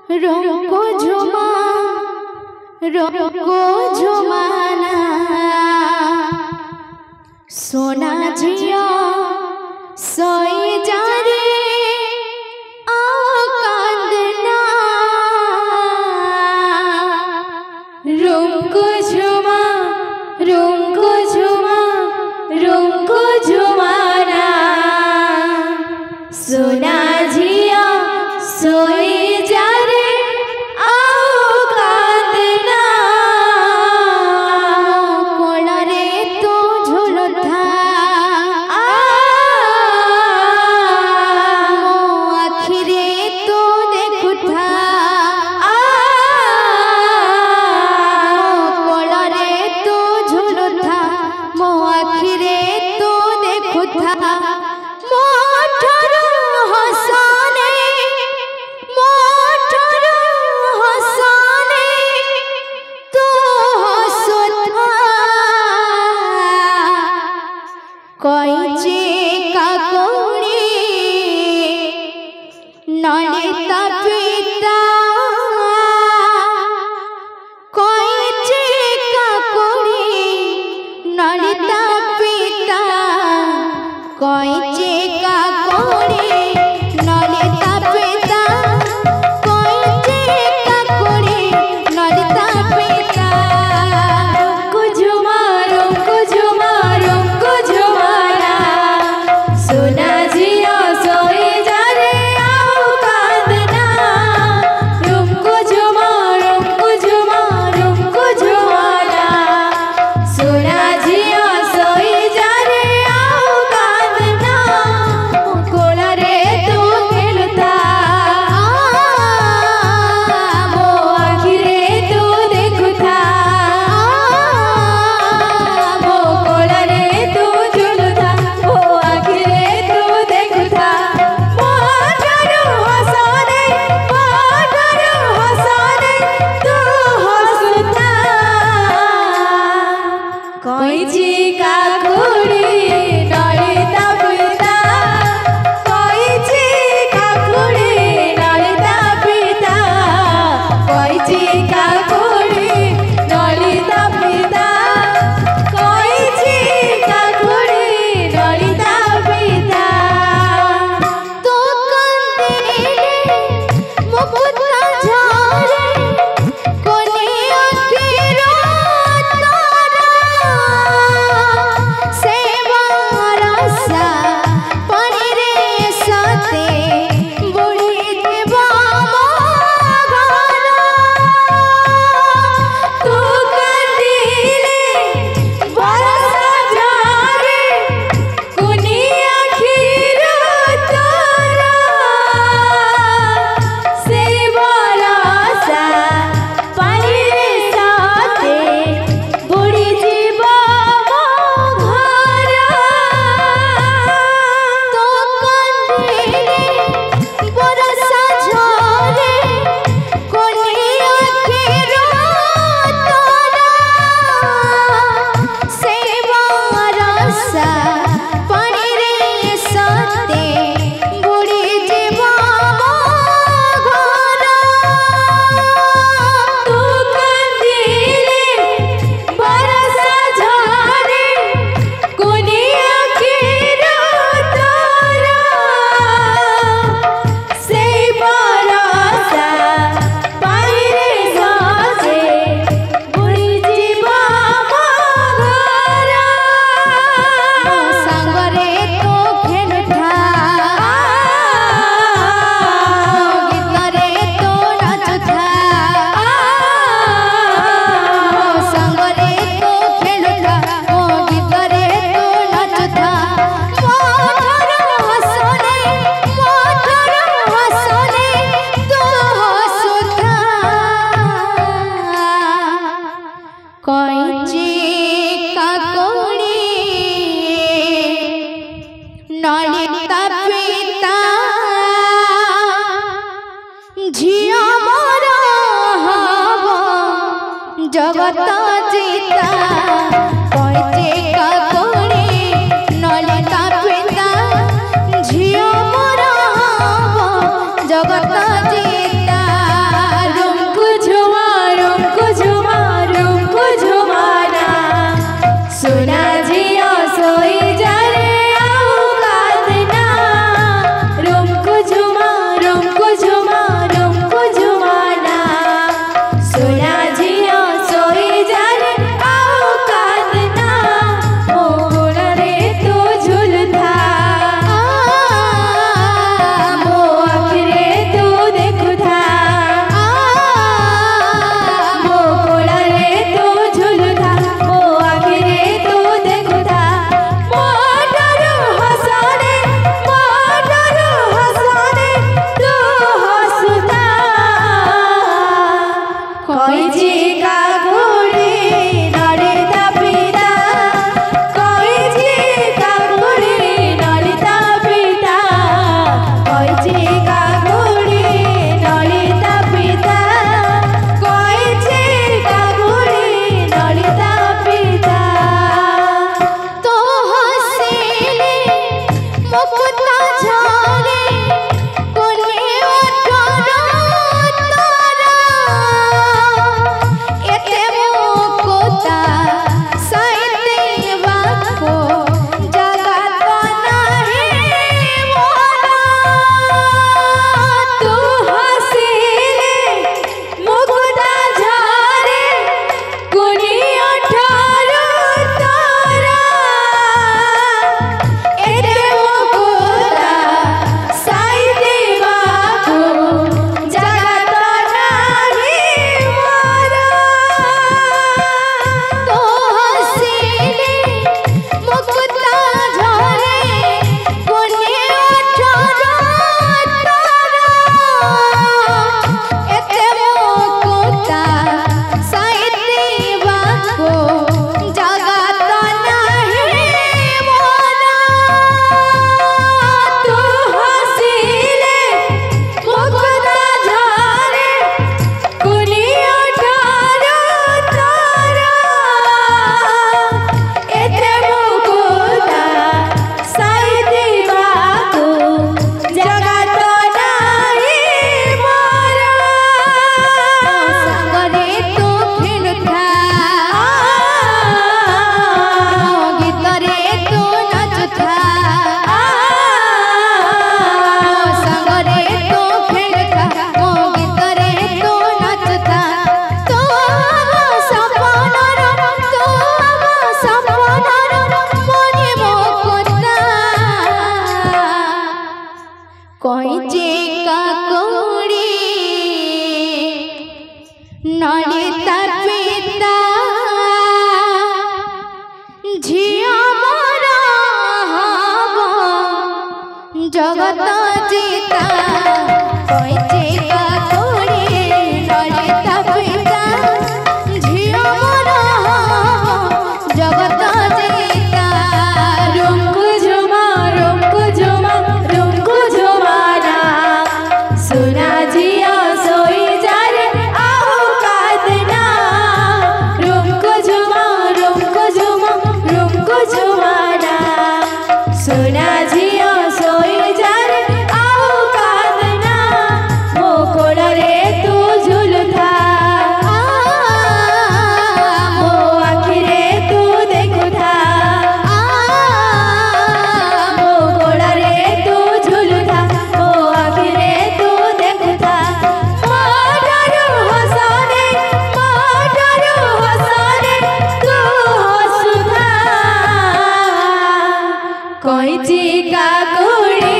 रंगो झुमा रंगो झुमाना सोना झिया सोई जा रे आओ कांदना रंगो झुमा रंगो झुमा रंगो झुमाना सोना झिया सोई जा रे आओ कांदना कोला रे तो झुलुथा मो आखिरे तो देखुथा कोला रे तो झुलुथा मो आखिरे तो देखुथा नलिता पिता कोइचे काकुड़ी नलिता पिता कोइचे काकुड़ी नलिता पिता कोइचे काकुड़ी नलिता पिता कुझुमारो कुझुमारो कुझुमारा सोना झिया सोई जा रे आओ कांदना रुको झुमारो कुझुमारो कुझुमारा सोना झिया सोई जा रे आओ कांदना कोला रे तू खेलता मो आखिरे तू देखुथा मो कोला रे तू झुलुथा मो आखिरे तू देखुथा मो ठारू हसने तू हसुथा कोइची काकुड़ी नलिता पिता कोइची काकुड़ी नलिता पिता कोइची काकुड़ी नलिता पिता कोइची काकुड़ी नलिता पिता तो कंदिले मुकुता झरे कोने आखिरो तारा से बरसा पानी रे साथे बुड़ी देवा मोगरा तू कंदिले बरसा झरे कोने आखिरो तारा से बरसा पानी रे साथे बुड़ी जीवा मोगरा तो कंदिले बरसा झरे कोने आखिरो तारा से बरसा पानी रे साथे बुड़ी जीवा मोगरा तू कंदिले बरसा झरे कोने आखिरो तारा से बरसा पानी रे साथे बुड़ी जीवा मोगरा मो संगरे तो खेलुथा गीतरे तो नाचुथा मो संगरे तो खेलुथा मो गीतरे तो नाचुथा मो ठारू हसने तू हसुथा कोइची काकुड़ी नलिता पिता झिया मोरा हब जगत जीता कोइची काकुड़ी नलिता पिता झिया मोरा हब जगत जीता नलिता पिता झिया मोरा हब जगत जीता कैचे का कोड़ी नलिता पिता झिया मोरा हब जगत जीता रुंकु झुमा रुंकु झुमाना सुना जिया सोई जारे आओ कादना रुंकु झुमा रुंकु झुमाना सुना जिया सोई जारे आओ कादना मो कोड़रे तू झुलता मो आखिरे तू देखुता मो कोड़रे तू झुलता मो आखिरे तू देखुता मोडरू हसने तू हसुता कैची का कोड़ी